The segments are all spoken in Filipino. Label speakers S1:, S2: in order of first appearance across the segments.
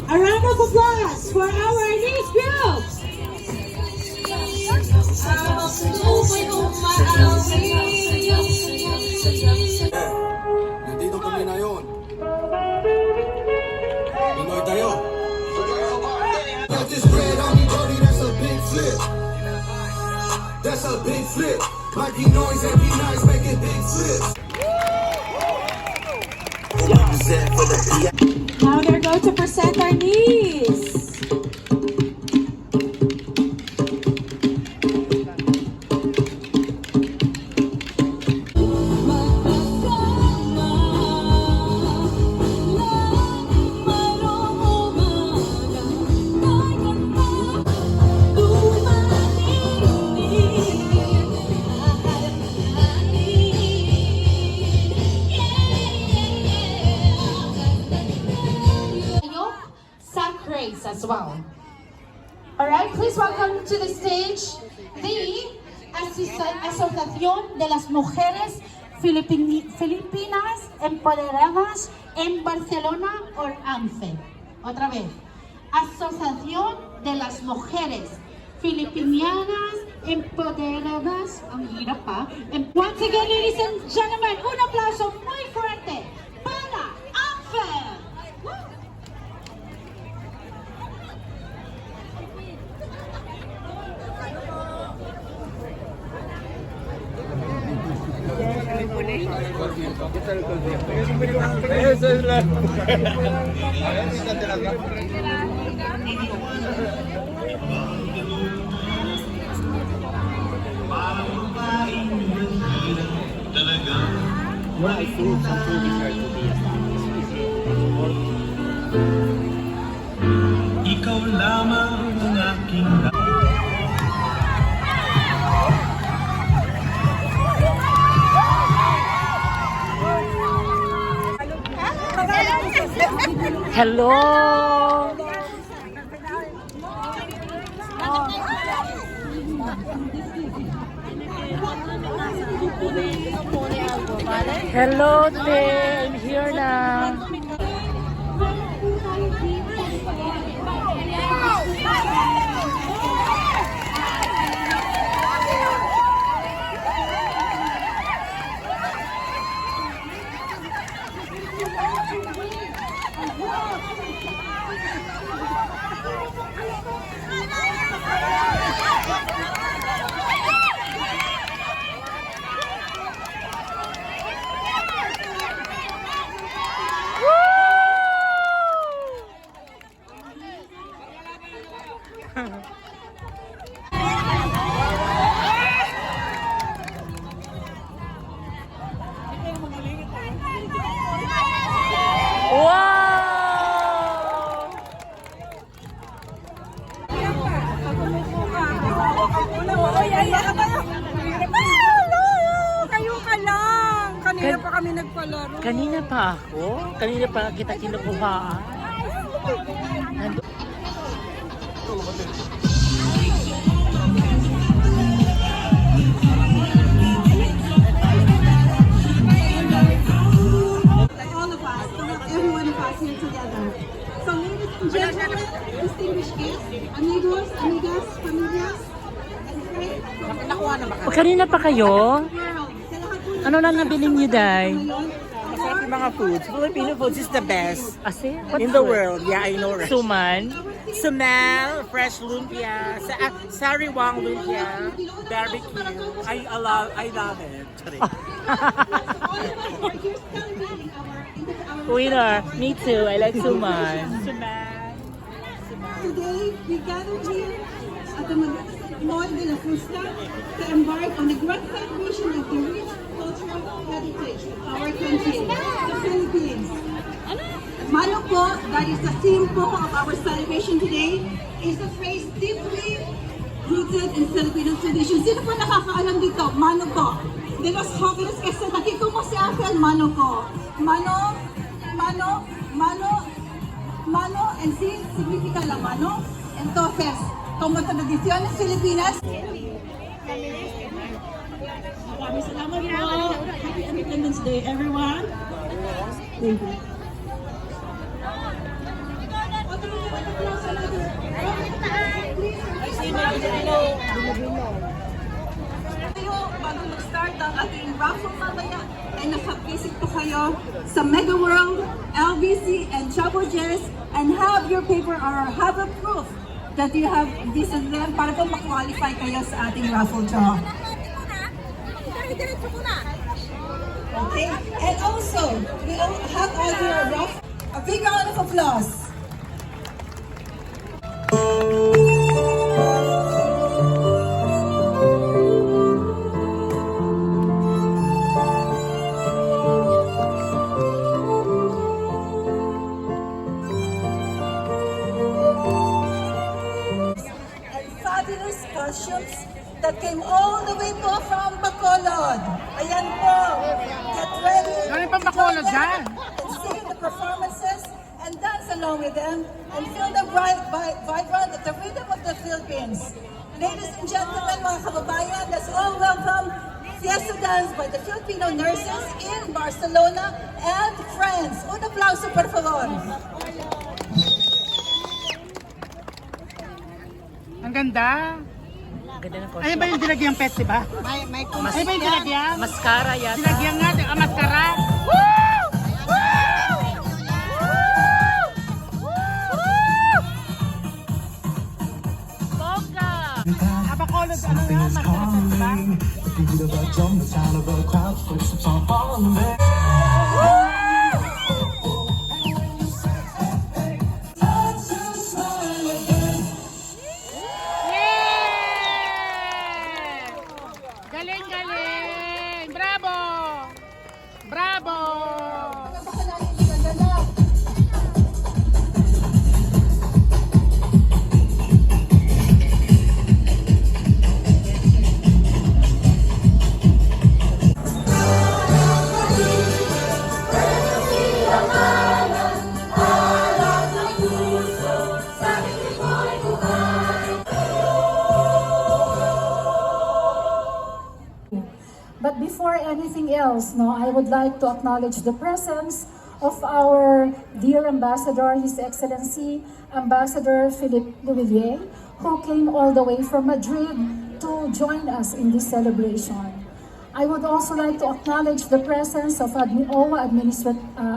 S1: A round of applause for our niece group.
S2: Nandito kami ngayon. Pinoy tayo. Got this bread on me, Jody, that's a big flip. That's a big flip. Mikey noise and be nice, making big flips.
S1: Now they're going to present our niece.
S3: As well. Alright, please welcome to the stage the Asociación de las Mujeres Filipinas Empoderadas en Barcelona, or ANFE. Otra vez. Asociación de las Mujeres Filipinas Empoderadas. Ang hirap pa. And once again, ladies and gentlemen, un aplauso muy fuerte para ANFE.
S4: Ikaw lamang ang aking
S5: Hello! Hello, te! I'm here na.
S6: Kanina pa kami nagpalaro.
S5: Kanina pa ako? Kanina pa kita kinukuhaan?
S6: All of us, every one of us here together. So ladies and gentlemen, distinguished guests, amigos, amigas, familias, and friends,
S5: Kanina pa kayo? Ano na nabili niyo, Day?
S7: Masarap yung mga foods. Filipino foods is the best
S5: Asi?
S7: in the world. Yeah, I know, right?
S5: Suman?
S7: Sumal, fresh lumpia, sariwang lumpia, barbecue. I love it.
S5: Winner. Me too. I like suman.
S6: today we gathered here at the Mall de la Fusta to embark on the grand celebration of the rich cultural heritage of our country, the Philippines. Mano po, that is the theme po of our celebration today, is a phrase deeply rooted in Filipino tradition. Sino po nakakaalam dito? Mano po. De los jóvenes que se nakiko po si Angel, mano po. Mano, mano, mano, mano, en sí significa la mano. Entonces, como tradiciones filipinas,
S1: Maraming salamat po. Happy Independence Day, everyone. Thank you.
S6: ang ating raffle mamaya ay nakavisit po kayo sa Megaworld, LBC, and Chavo Jess and have your paper or have a proof that you have visited them para po ma-qualify kayo sa ating raffle draw. Okay, and also, we all have all your raffle. A big round of applause. Fabulous costumes that came all the way po from Bacolod. Ayan po. Get ready.
S7: Galing pa Bacolod dyan.
S6: And see the performances and dance along with them and feel the vibrant at the rhythm of the Philippines. Ladies and gentlemen, mga kababayan, let's all welcome Fiesta Dance by the Filipino nurses in Barcelona and friends. Un aplauso, por favor.
S7: Ang ganda.
S5: Ganda ng
S7: Ay ba yung dinagyang pet, di ba? Ay ba yung dinagyang?
S5: Mascara yata.
S7: Dinagyang nga, maskara.
S5: Bongga!
S7: Bacolod, ano yan? Maskara pet, di ba?
S2: Beat of a drum, the sound of a crowd, footsteps on falling there.
S7: Galing, galing! Bravo! Bravo!
S8: But before anything else, I would like to acknowledge the presence of our dear ambassador, His Excellency, Ambassador Philippe Louvillier, who came all the way from Madrid to join us in this celebration. I would also like to acknowledge the presence of OWA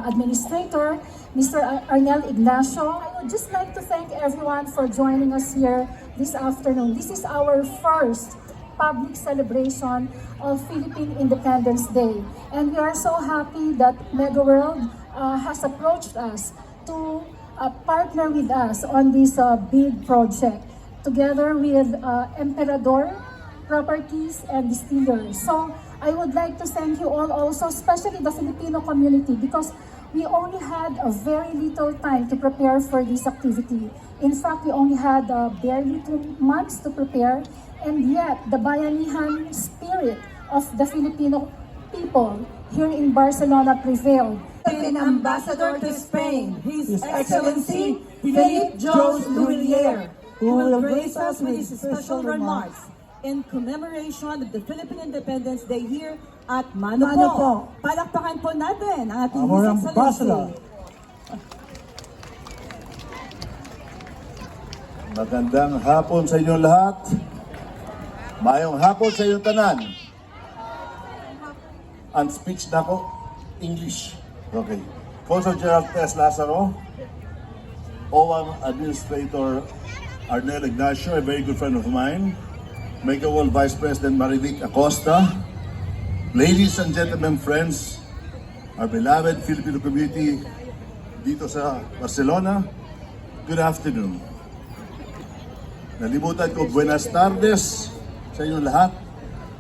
S8: Administrator, Mr. Arnel Ignacio. I would just like to thank everyone for joining us here this afternoon. This is our first public celebration of Philippine Independence Day. And we are so happy that megaworld has approached us to partner with us on this big project, together with Emperador Properties and Distilleries. So I would like to thank you all also, especially the Filipino community, because we only had a very little time to prepare for this activity. In fact, we only had barely 2 months to prepare, and yet the bayanihan spirit of the Filipino people here in Barcelona prevailed.
S6: Philippine Ambassador to Spain, His Excellency Philippe Jose Louvillier, who will grace us with his special remarks in commemoration of the Philippine Independence Day here at Mano Po. Palakpakan po natin ang ating His Excellency.
S9: Magandang hapon sa inyo lahat. Mayong hapon sa inyong tanan. Ang speech na ko, English. Okay. Consul General Tess Lazaro, OWA Administrator Arnel Ignacio, a very good friend of mine, megaworld Vice President Marivic Acosta, ladies and gentlemen, friends, our beloved Filipino community dito sa Barcelona, good afternoon. Nalimutan ko, buenas tardes sa inyong lahat.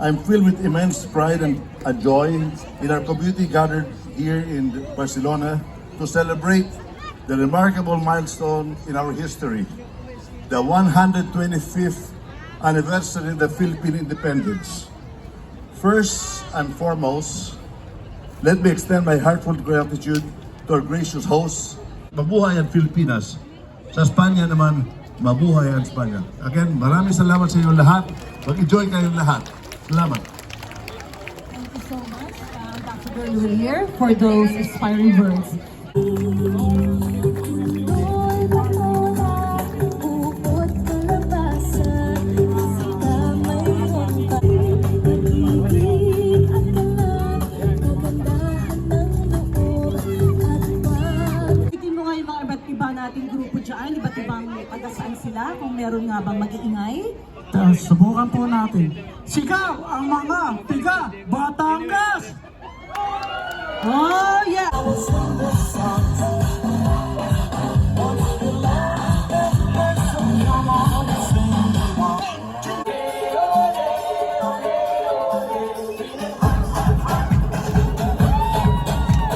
S9: I'm filled with immense pride and a joy in our community gathered here in Barcelona to celebrate the remarkable milestone in our history, the 125th anniversary of the Philippine independence. First and foremost, let me extend my heartfelt gratitude to our gracious hosts. Mabuhay ang Pilipinas. Sa Espanya naman, mabuhay ang Espanya. Again, maraming salamat sa inyo lahat. Mag-enjoy kayong lahat. Salamat.
S8: Thank you so much, Ambassador Louvillier, for those inspiring words.
S1: ating grupo dyan, iba't ibang taga saan sila, kung meron nga bang mag-iingay.
S10: Subukan po natin. Sigaw ang mga tiga Batangas!
S1: Oh, yeah!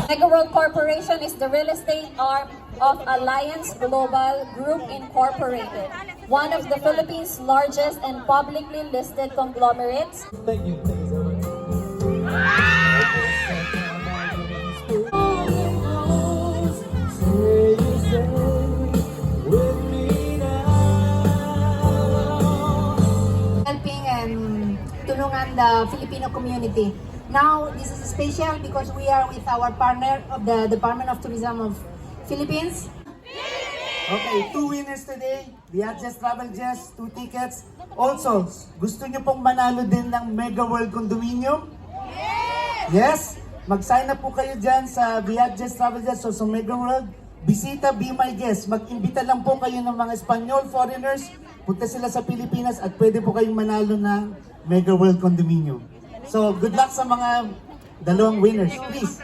S11: Megaworld Corporation is the real estate arm of Alliance Global Group Incorporated, one of the Philippines' largest and publicly listed conglomerates.
S3: Helping and tulungan the Filipino community. Now, this is special because we are with our partner of the Department of Tourism of Philippines.
S12: Okay, 2 winners today. Viajes Travel Jazz, 2 tickets. Also, gusto nyo pong manalo din ng Mega World Condominium? Yes? Mag-sign up po kayo dyan sa Viajes Travel Jazz o sa Mega World. Bisita, be my guest. Mag-imbita lang po kayo ng mga Espanyol, foreigners. Punta sila sa Pilipinas at pwede po kayong manalo ng Mega World Condominium. So, good luck sa mga dalawang winners, please.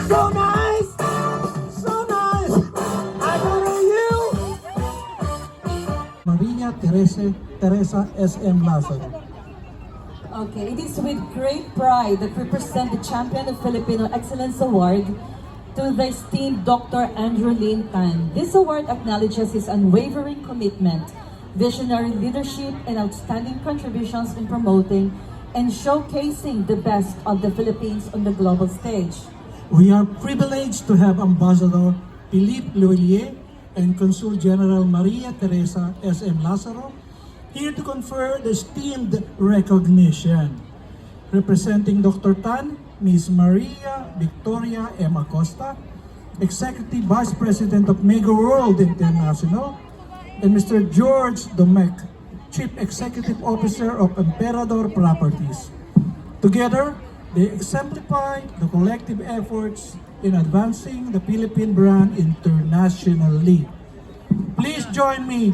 S2: So nice! So nice! I go to you!
S10: Maria Teresa S.M. Lazaro.
S1: Okay, it is with great pride that we present the Champion of Filipino Excellence Award to the esteemed Dr. Andrew Lin Tan. This award acknowledges his unwavering commitment, visionary leadership, and outstanding contributions in promoting and showcasing the best of the Philippines on the global stage.
S10: We are privileged to have Ambassador Philippe Loelier and Consul General Maria Teresa S.M. Lazaro here to confer the esteemed recognition. Representing Dr. Tan, Ms. Maria Victoria M. Acosta, Executive Vice President of megaworld International, and Mr. George Domecq, Chief Executive Officer of Emperador Properties. Together, they exemplify the collective efforts in advancing the Philippine brand internationally. Please join me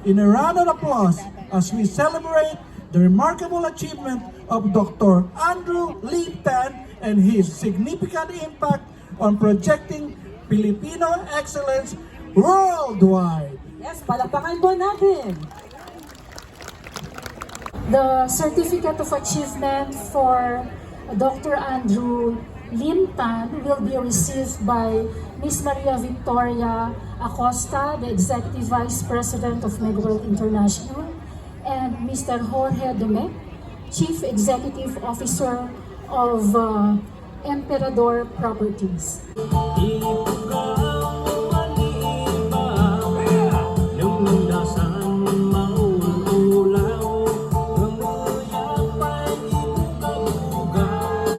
S10: in a round of applause as we celebrate the remarkable achievement of Dr. Andrew Lin Tan and his significant impact on projecting Filipino excellence worldwide.
S1: Yes, palakpakan po natin!
S8: The Certificate of Achievement for Dr. Andrew Lin Tan will be received by Ms. Maria Victoria Acosta, the Executive Vice President of megaworld International, and Mr. Jorge Domecq, Chief Executive Officer of Emperador Properties.